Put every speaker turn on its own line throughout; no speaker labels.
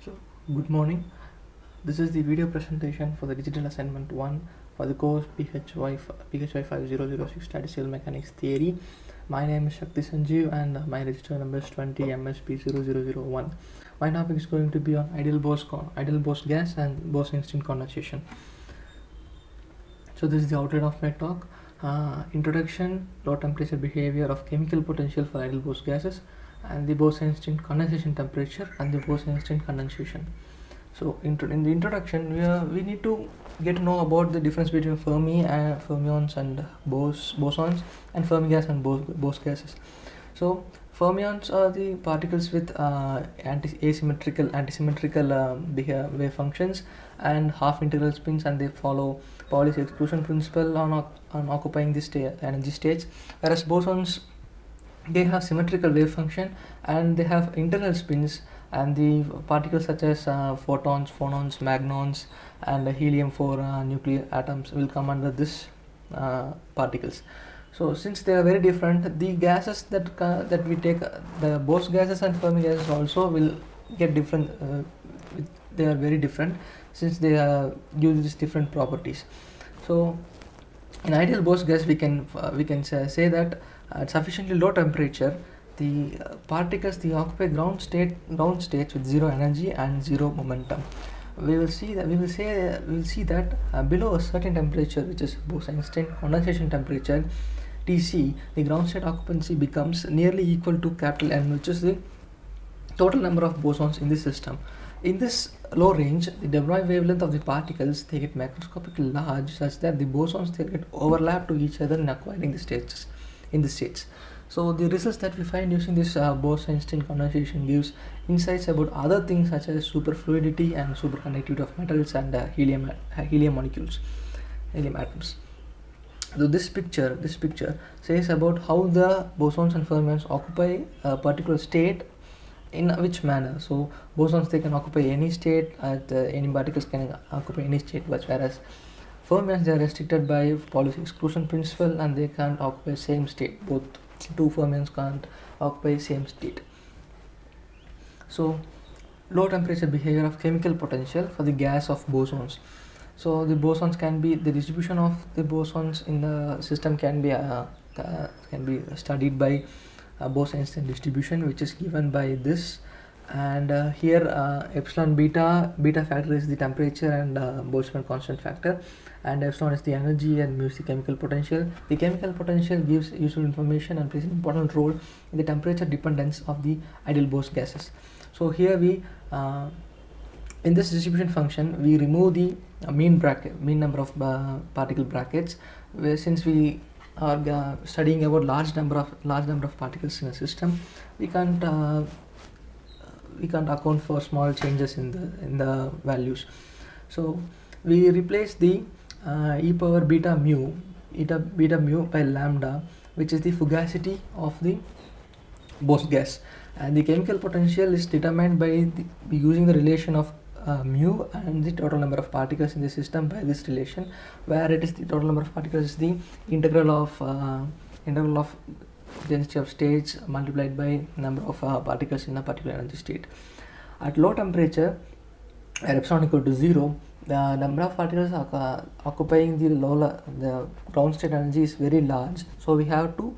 So, good morning. This is the video presentation for the digital assignment 1 for the course PHY 5006 Statistical Mechanics Theory. My name is Shakti Sanjeev and my register number is 20 MSP0001. My topic is going to be on ideal Bose gas and Bose-Einstein condensation. So this is the outline of my talk. Introduction, low temperature behavior of chemical potential for ideal Bose gases, and the Bose-Einstein condensation temperature and the Bose-Einstein condensation. So in the introduction, we need to get to know about the difference between fermions and bosons, and Fermi gas and Bose gases. So fermions are the particles with antisymmetrical wave functions and half integral spins, and they follow Pauli's exclusion principle on occupying this energy states, whereas bosons, they have symmetrical wave function and they have internal spins, and the particles such as photons, phonons, magnons, and helium-4 nuclear atoms will come under this particles. So since they are very different, the gases that we take, the Bose gases and Fermi gases also will get different. They are very different since they use these different properties. So in ideal Bose gas, we can say that at sufficiently low temperature, the particles, they occupy ground states with zero energy and zero momentum. We will see that below a certain temperature, which is Bose-Einstein condensation temperature Tc, the ground state occupancy becomes nearly equal to capital N, which is the total number of bosons in the system. In this low range, the de Broglie wavelength of the particles, they get macroscopically large, such that the bosons, they get overlap to each other in acquiring the states. So the results that we find using this Bose-Einstein condensation gives insights about other things such as superfluidity and superconductivity of metals and helium atoms. So this picture says about how the bosons and fermions occupy a particular state in which manner. So bosons, they can occupy any state, any particles can occupy any state, whereas fermions, they are restricted by Pauli's exclusion principle and they can't occupy same state. Both two fermions can't occupy same state. So low temperature behavior of chemical potential for the gas of bosons. So the bosons can be, the distribution of the bosons in the system can be studied by Bose-Einstein distribution, which is given by this, and here epsilon beta factor is the temperature and Boltzmann constant factor, and epsilon is the energy and mu is the chemical potential. The chemical potential gives useful information and plays an important role in the temperature dependence of the ideal Bose gases. So here we in this distribution function, we remove the mean number of particle brackets, where since we are studying about large number of particles in a system, we can't account for small changes in the values. So we replace the e power beta mu by lambda, which is the fugacity of the Bose gas, and the chemical potential is determined by using the relation of mu and the total number of particles in the system by this relation, where it is the total number of particles is the integral of density of states multiplied by number of particles in a particular energy state. At low temperature, where epsilon equal to 0, the number of particles occupying the ground state energy is very large, so we have to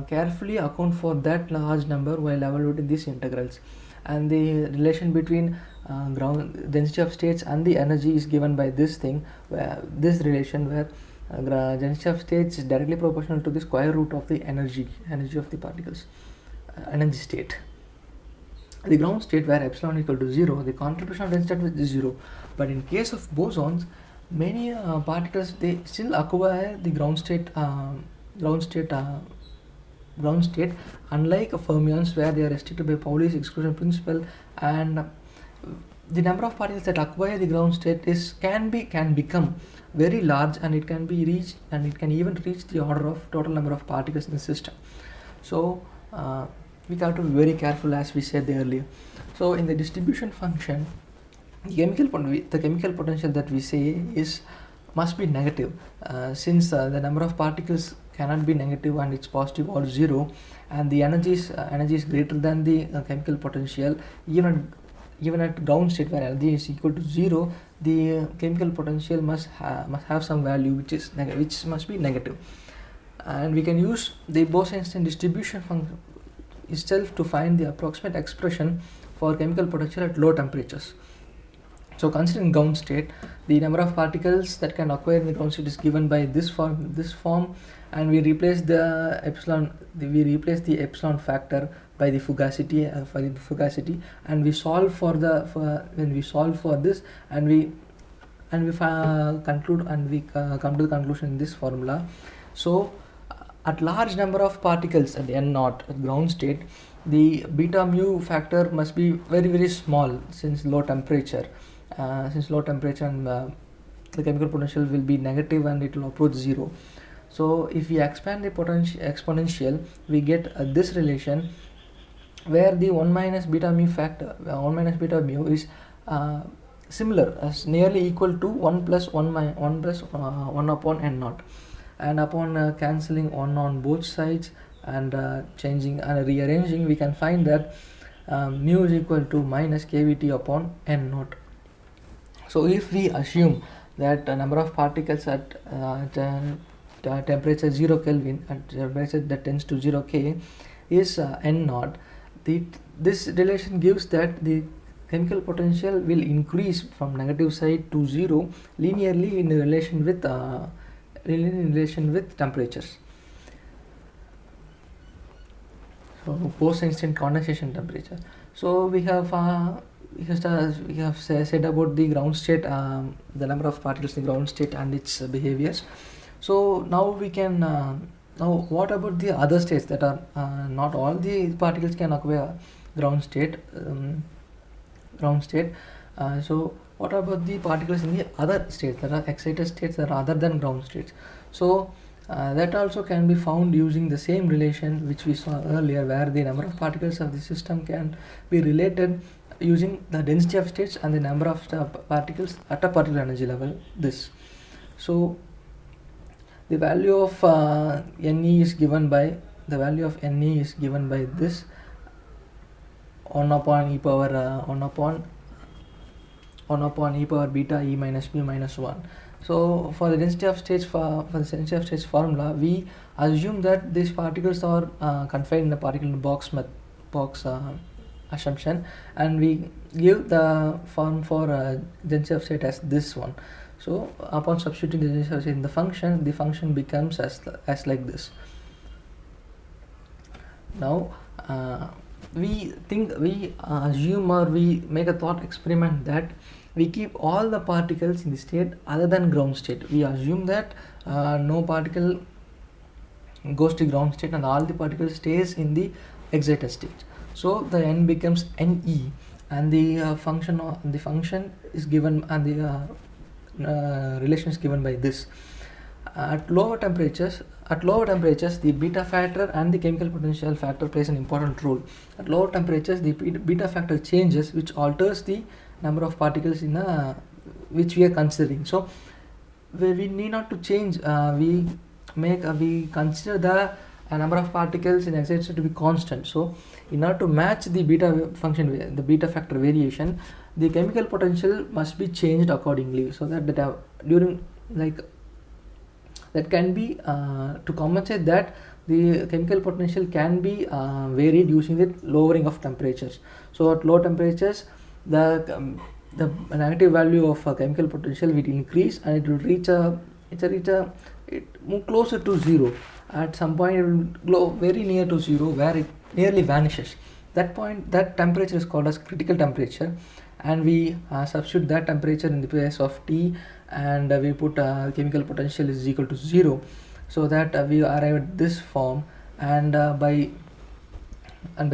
carefully account for that large number while evaluating these integrals. And the relation between ground density of states and the energy is given by this thing, where this relation where density of states is directly proportional to the square root of the energy of the particles, energy state. The ground state, where epsilon equal to 0, the contribution of density is 0, but in case of bosons, many particles, they still acquire the ground state, unlike fermions, where they are restricted by Pauli's exclusion principle, and the number of particles that acquire the ground state can become very large, and it can even reach the order of total number of particles in the system. So we have to be very careful, as we said earlier. So in the distribution function, the chemical potential that we say must be negative, since the number of particles cannot be negative and it's positive or 0, and the energy is greater than the chemical potential, even even at ground state where energy is equal to 0, the chemical potential must have some value which must be negative. And we can use the Bose-Einstein distribution function itself to find the approximate expression for chemical potential at low temperatures. So considering ground state, the number of particles that can occur in the ground state is given by this form, and we replace the epsilon factor by the fugacity and we solve for this, and we conclude, and we come to the conclusion in this formula. So at large number of particles at n0 at ground state, the beta mu factor must be very, very small, since low temperature and the chemical potential will be negative and it will approach 0. So if we expand the exponential, we get this relation where the 1 minus beta mu is similar, as nearly equal to 1 plus 1 upon n0, and upon cancelling 1 on both sides and changing and rearranging, we can find that mu is equal to minus kVt upon n0. So if we assume that the number of particles at temperature 0 Kelvin, at temperature that tends to 0 K, is n0, this relation gives that the chemical potential will increase from negative side to 0 linearly in relation with temperatures. So Bose-Einstein condensation temperature. So we have said about the ground state, the number of particles in the ground state and its behaviors. So now we can now what about the other states that are not all the particles can occur ground state. So what about the particles in the other states, that are excited states that are other than ground states? So that also can be found using the same relation which we saw earlier, where the number of particles of the system can be related using the density of states and the number of particles at a particular energy level. So the value of Ne is given by this 1 upon e power beta e minus mu minus 1. So for the density of states formula, we assume that these particles are confined in the particle box assumption, and we give the form for density of state as this one. So upon substituting the density of state in the function becomes as like this. Now we assume, or we make a thought experiment that we keep all the particles in the state other than ground state. We assume that no particle goes to ground state and all the particles stays in the excited state. So the n becomes Ne, and the function is given, and the relation is given by this. At lower temperatures, the beta factor and the chemical potential factor plays an important role. At lower temperatures, the beta factor changes, which alters the number of particles in which we are considering. So we need not to change. We consider the number of particles in excited state to be constant. So in order to match the beta function, the beta factor variation, the chemical potential must be changed accordingly, so that that can be to compensate that the chemical potential can be varied using the lowering of temperatures. So at low temperatures, the negative value of chemical potential will increase, and it will move closer to 0. At some point it will go very near to 0, where it nearly vanishes. That temperature is called as critical temperature, and we substitute that temperature in the place of T, and we put chemical potential is equal to 0, so that we arrive at this form, and by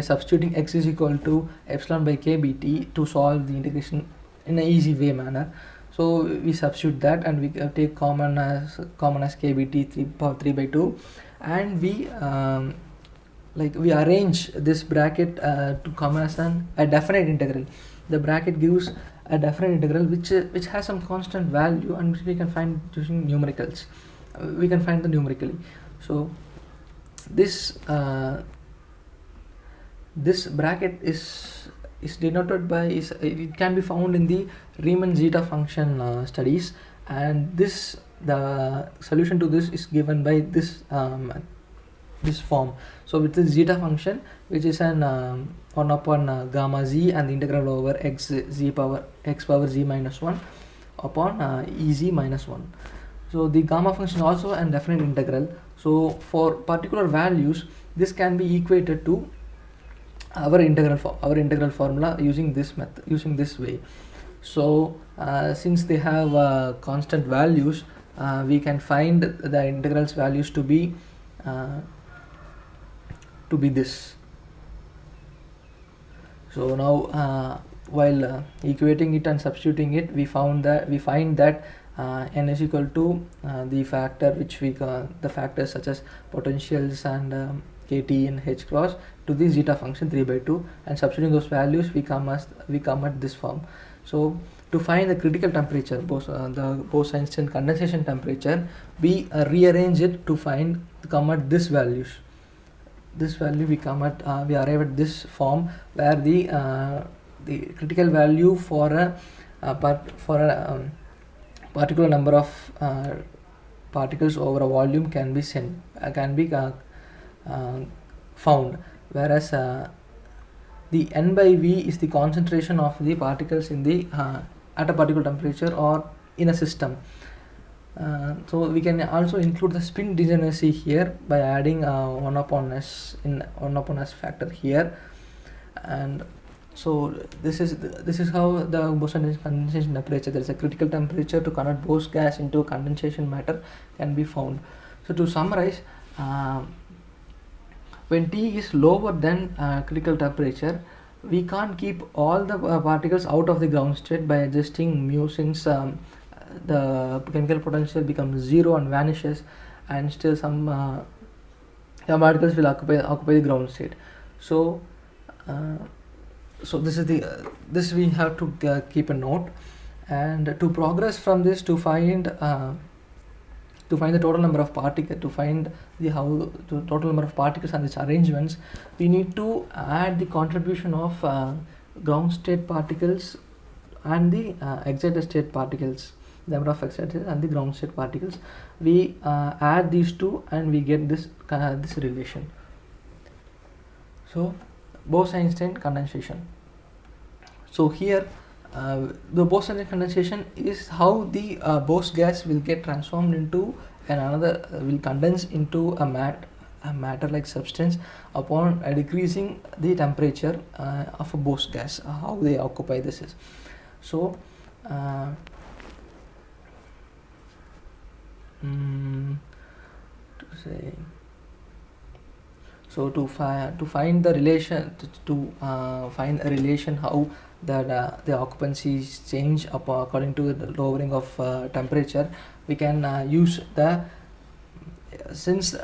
substituting x is equal to epsilon by kBt to solve the integration in an easy manner. So we substitute that, and we take common as kBt 3 power 3 by 2, and we arrange this bracket to come as a definite integral. The bracket gives a definite integral which has some constant value, and which we can find using numericals. We can find the numerically. So this bracket is is denoted by it can be found in the Riemann zeta function studies, and the solution to this is given by this form. So with this zeta function, which is an 1 upon gamma z, and the integral over x power z minus 1 upon ez minus 1. So the gamma function is also a definite integral. So for particular values, this can be equated to our integral formula using this method, using this way. So since they have constant values, we can find the integrals values to be this. So now while equating it and substituting it, we find that n is equal to the factor which the factors such as potentials and kt and h cross to the zeta function 3/2, and substituting those values we come at this form. So to find the critical temperature, the Bose-Einstein condensation temperature, we rearrange it to come at this values. This value we arrive at this form, where the critical value for a particular number of particles over a volume can be found, whereas the n by v is the concentration of the particles in the at a particular temperature or in a system. So we can also include the spin degeneracy here by adding 1 upon s factor here. And so this is how the Bose-Einstein condensation temperature, there is a critical temperature to convert Bose gas into condensation matter, can be found. So to summarize, when T is lower than critical temperature, we can't keep all the particles out of the ground state by adjusting mu, since the chemical potential becomes 0 and vanishes, and still some particles will occupy the ground state. So this is this we have to keep a note, and to progress from this, to find the total number of particles, to find the total number of particles and its arrangements, we need to add the contribution of ground state particles and the excited state particles, the number of excited and the ground state particles. We add these two and we get this relation. So Bose-Einstein condensation. So here the Bose-Einstein condensation is how the Bose gas will get transformed into will condense into a matter-like substance upon decreasing the temperature of a Bose gas. How they occupy this is, so to find the relation, find a relation how that the occupancies change according to the lowering of temperature, we can use the since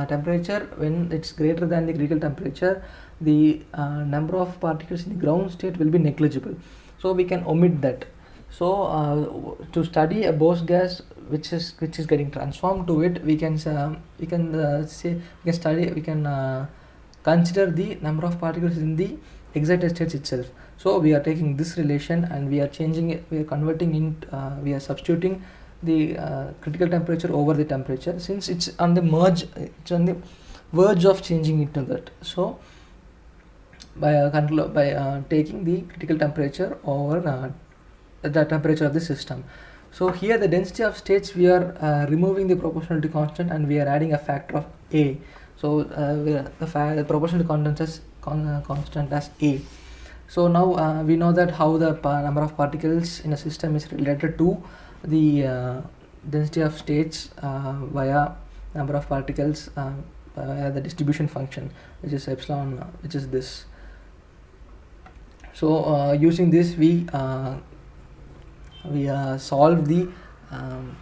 temperature, when it's greater than the critical temperature, the number of particles in the ground state will be negligible, so we can omit that. So to study a Bose gas which is getting transformed to it, we can consider the number of particles in the excited states itself. So we are taking this relation and we are changing it, we are converting it, we are substituting the critical temperature over the temperature, since it's on the verge of changing into that. So by taking the critical temperature over the temperature of the system. So here the density of states, we are removing the proportionality constant and we are adding a factor of A. So the proportionality constant as A. So now we know that how the number of particles in a system is related to the density of states via number of particles via the distribution function, which is epsilon, which is this. So using this, we solve the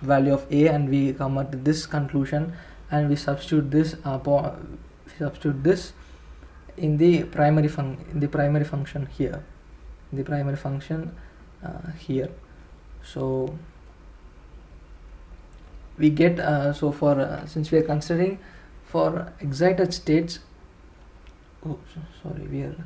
value of A and we come at this conclusion, and we substitute this in the primary function here, so we get so for since we are considering for excited states Oh, sorry, we are.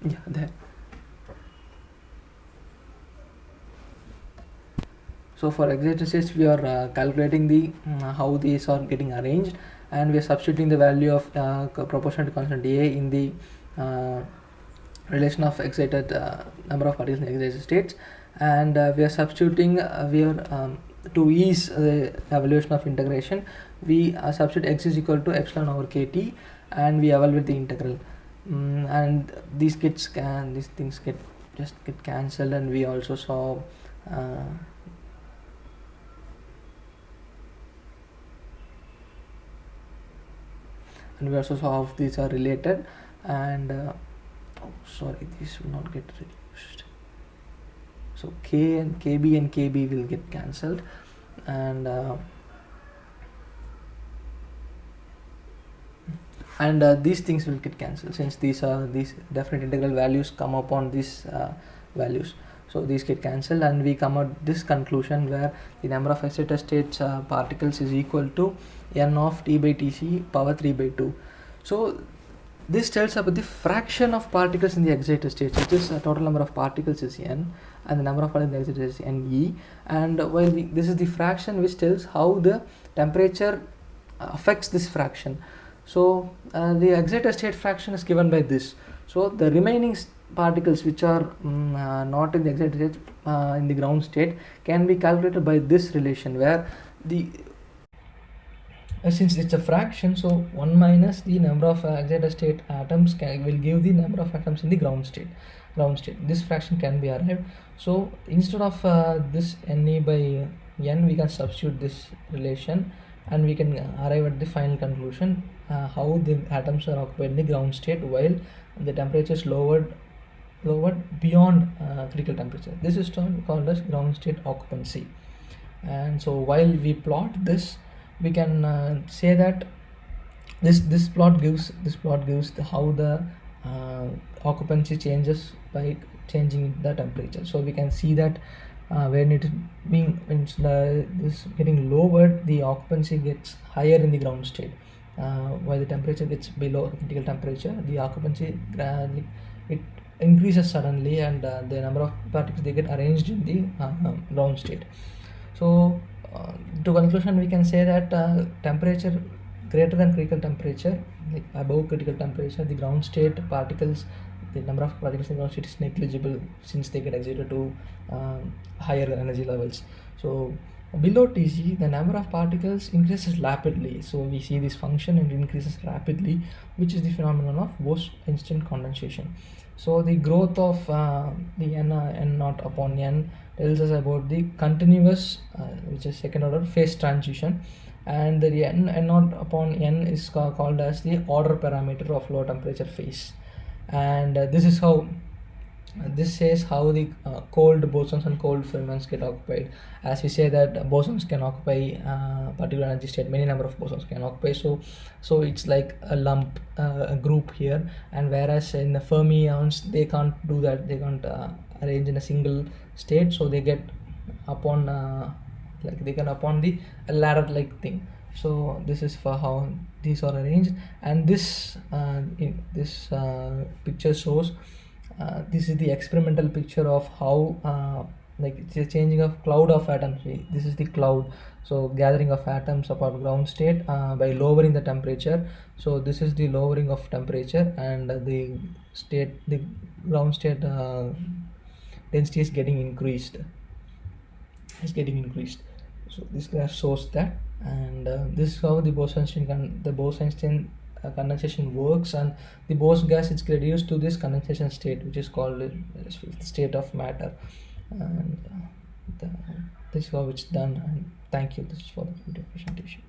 Yeah, there. So for excited states, we are calculating the how these are getting arranged, and we are substituting the value of proportional to constant A in the relation of excited number of particles in excited states, and we are substituting we are to ease the evaluation of integration, we substitute x is equal to epsilon over kt, and we evaluate the integral, and these things get cancelled, and we also saw and we also saw how these are related, and oh sorry, these will not get reduced, so k and kb and kb will get cancelled, and these things will get cancelled since these definite integral values come upon these values, so these get cancelled, and we come out this conclusion where the number of excited states particles is equal to n of t by tc power 3 by 2. So this tells about the fraction of particles in the excited states, which is the total number of particles is n, and the number of particles in the excited states is ne, and while this is the fraction which tells how the temperature affects this fraction. So the excited state fraction is given by this. So the remaining particles which are not in the excited state in the ground state can be calculated by this relation, where the since it's a fraction, so 1 minus the number of excited state atoms will give the number of atoms in the ground state. This fraction can be arrived. So instead of this Ne by n, we can substitute this relation, and we can arrive at the final conclusion how the atoms are occupied in the ground state while the temperature is lowered beyond critical temperature. This is called as ground state occupancy. And so while we plot this, we can say that this plot gives how the occupancy changes by changing the temperature. So we can see that when it is this getting lowered, the occupancy gets higher in the ground state, while the temperature gets below critical temperature, the occupancy it increases suddenly, and the number of particles they get arranged in the ground state. So to conclusion, we can say that temperature greater than critical temperature, like above critical temperature, the ground state particles, the number of particles in the ground state is negligible since they get excited to higher energy levels. So below Tc, the number of particles increases rapidly. So we see this function and increases rapidly, which is the phenomenon of Bose-Einstein condensation. So the growth of the n naught upon n tells us about the continuous, which is second order phase transition, and the n naught upon n is called as the order parameter of low temperature phase, and this is how this says how the cold bosons and cold fermions get occupied. As we say that bosons can occupy particular energy state, many number of bosons can occupy, so it's like a lump, a group here, and whereas in the fermions they can't do that, they can't arrange in a single state, so they get upon like they can upon the ladder like thing. So this is for how these are arranged, and this picture shows this is the experimental picture of how like it's a changing of cloud of atoms. This is the cloud, so gathering of atoms upon ground state by lowering the temperature. So this is the lowering of temperature, and the ground state density is getting increased. So this graph shows that, and this is how the Bose-Einstein condensation works, and the Bose gas is reduced to this condensation state, which is called fifth state of matter, and this is how it's done. And thank you. This is for the video presentation.